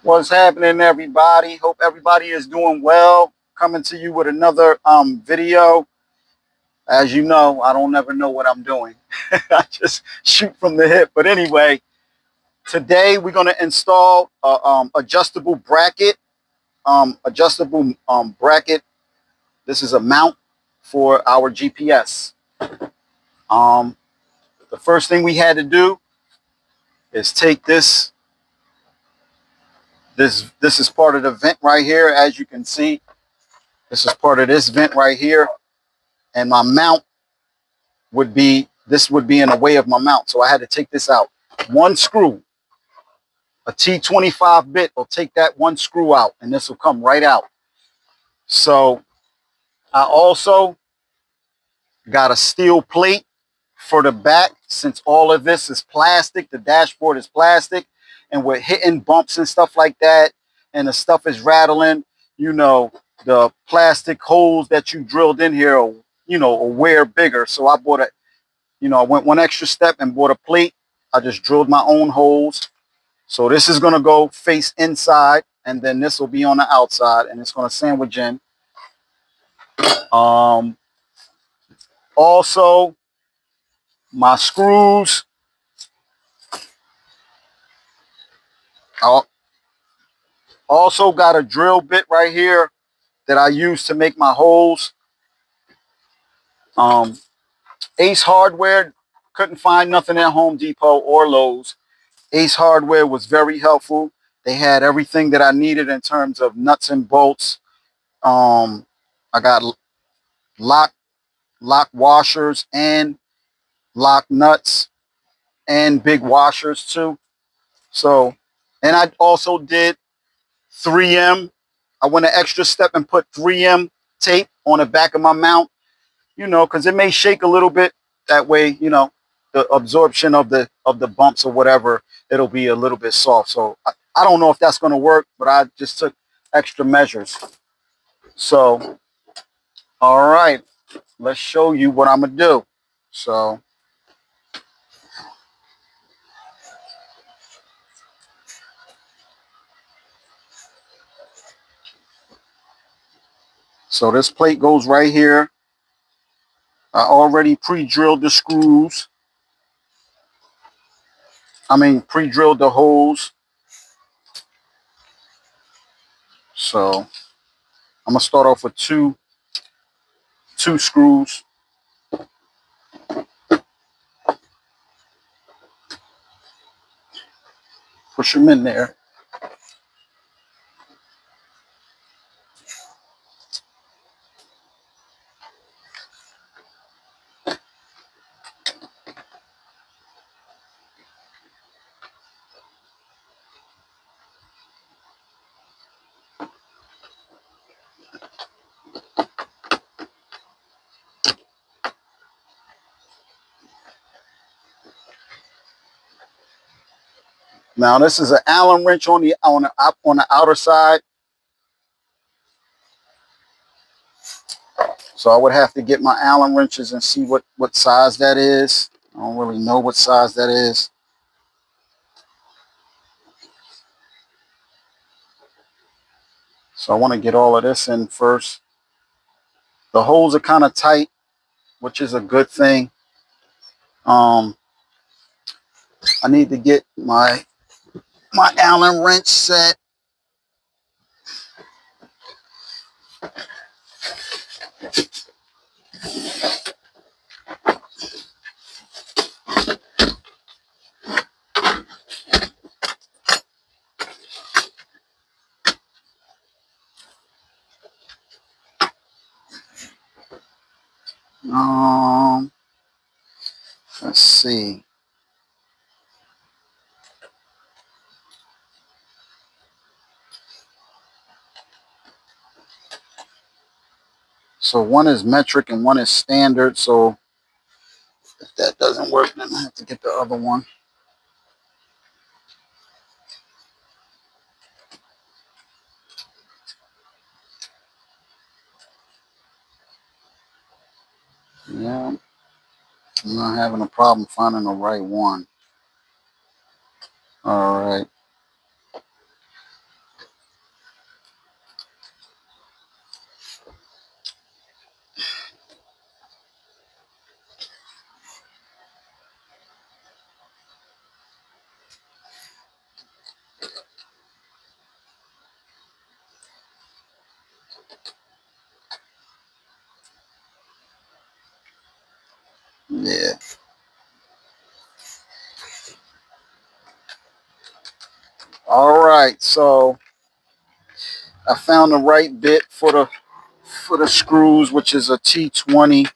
What's happening, everybody? Hope everybody is doing well. Coming to you with another video. As you know, I don't ever know what I'm doing. I just shoot from the hip. But anyway, today we're going to install a adjustable bracket. Bracket. This is a mount for our GPS. Um, the first thing we had to do is take this. This is part of the vent right here, as you can see. This is part of this vent right here, and my mount would be in the way of my mount. So I had to take this out. One screw, a T25 bit will take that one screw out, and this will come right out. So I also got a steel plate for the back, since all of this is plastic. The dashboard is plastic, and we're hitting bumps and stuff like that, and the stuff is rattling. You know, the plastic holes that you drilled in here are, will wear bigger. So I bought I went one extra step and bought a plate. I just drilled my own holes. So this is going to go face inside, and then this will be on the outside, and it's going to sandwich in. Um, Also, my screws. I also got a drill bit right here that I use to make my holes. Ace Hardware, couldn't find nothing at Home Depot or Lowe's. Ace Hardware was very helpful. They had everything that I needed in terms of nuts and bolts. I got lock washers and lock nuts and big washers too. So, and I also did 3M. I went an extra step and put 3M tape on the back of my mount, because it may shake a little bit. That way, the absorption of the bumps or whatever, it'll be a little bit soft. So I don't know if that's going to work, but I just took extra measures. So, all right, let's show you what I'm going to do. So this plate goes right here. I already pre-drilled the screws. Pre-drilled the holes. So I'm gonna start off with two screws. Push them in there. Now this is an Allen wrench on the outer side. So I would have to get my Allen wrenches and see what size that is. I don't really know what size that is. So I want to get all of this in first. The holes are kind of tight, which is a good thing. I need to get my Allen wrench set. Let's see. So one is metric and one is standard. So if that doesn't work, then I have to get the other one. Yeah, I'm not having a problem finding the right one. All right. right, so I found the right bit for the screws, which is a T20.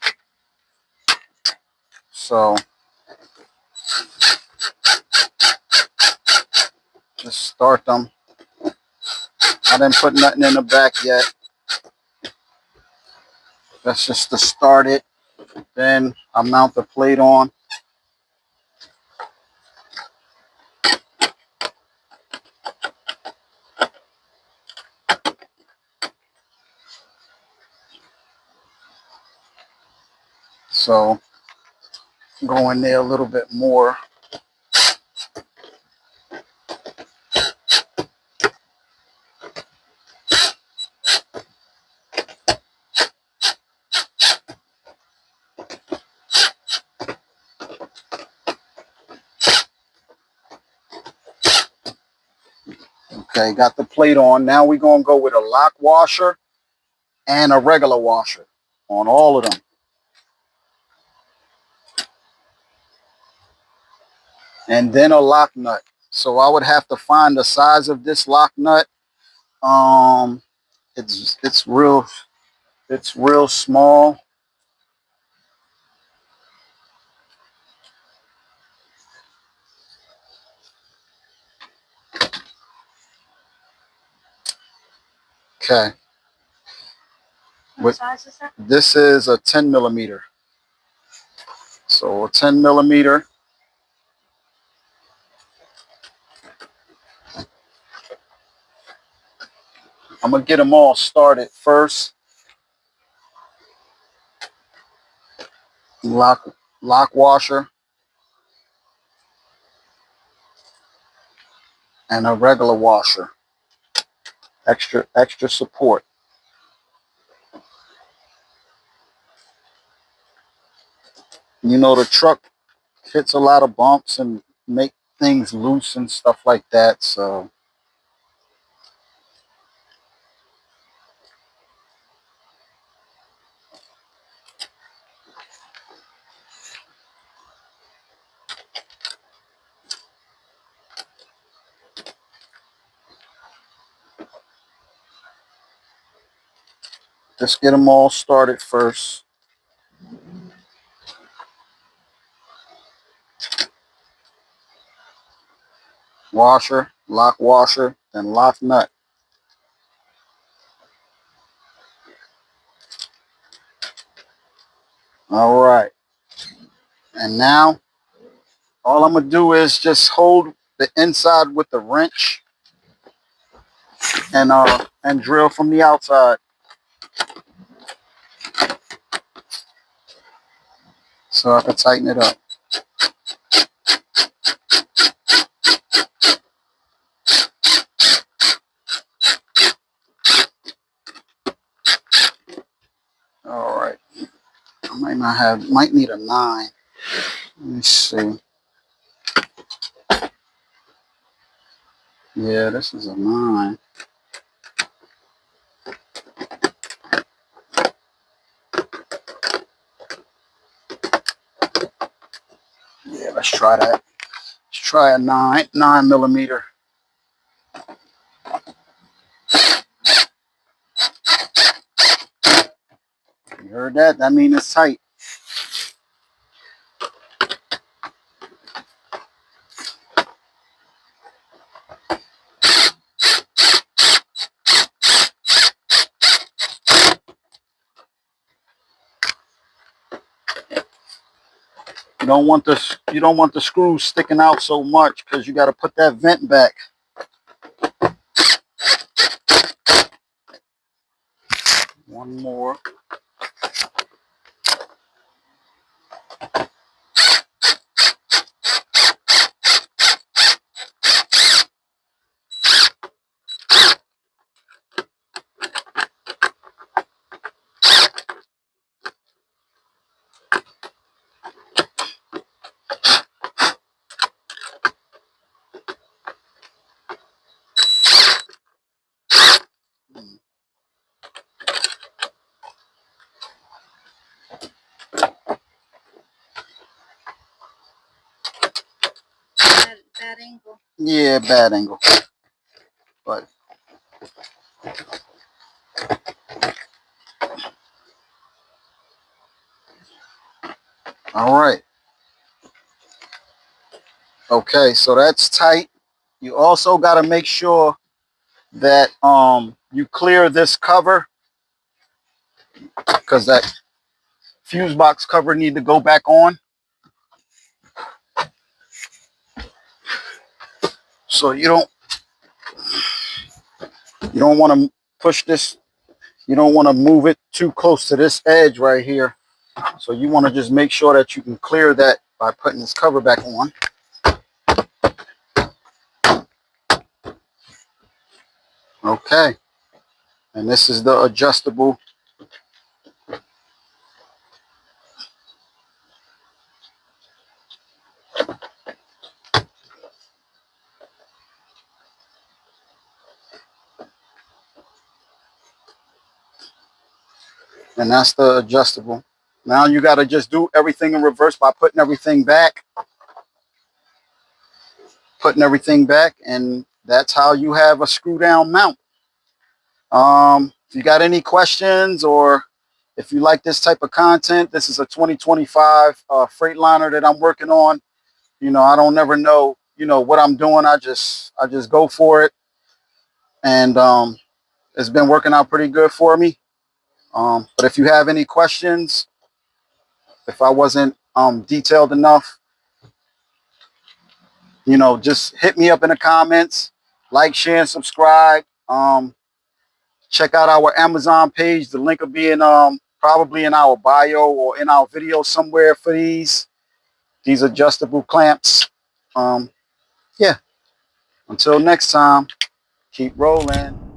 So just start them. I didn't put nothing in the back yet. That's just to start it. Then I mount the plate on. So go in there a little bit more. Okay, got the plate on. Now we're going to go with a lock washer and a regular washer on all of them. And then a lock nut. So I would have to find the size of this lock nut. It's real small. Okay. What size is that? This is a 10 millimeter. So a 10 millimeter. I'm going to get them all started first. Lock washer and a regular washer. Extra support. You know, the truck hits a lot of bumps and make things loose and stuff like that. So just get them all started first. Washer, lock washer, and lock nut. All right. And now all I'm going to do is just hold the inside with the wrench and drill from the outside. So I can tighten it up. All right. I might need a 9. Let me see. Yeah, this is a 9. Yeah, let's try that. Let's try a 9 millimeter. You heard that? That means it's tight. You don't want the screws sticking out so much because you got to put that vent back. One more. Bad angle. Yeah, bad angle. All right. Okay, so that's tight. You also got to make sure that you clear this cover, because that fuse box cover need to go back on. So you don't want to push this. You don't want to move it too close to this edge right here. So you want to just make sure that you can clear that by putting this cover back on. Okay. And this is the adjustable. And that's the adjustable. Now you got to just do everything in reverse by putting everything back. And that's how you have a screw down mount. If you got any questions, or if you like this type of content, this is a 2025 Freightliner that I'm working on. You know, I don't never know, what I'm doing. I just go for it. And it's been working out pretty good for me. But if you have any questions, if I wasn't detailed enough, just hit me up in the comments. Like, share, and subscribe. Check out our Amazon page. The link will be in probably in our bio or in our video somewhere for these adjustable clamps. Yeah. Until next time, keep rolling.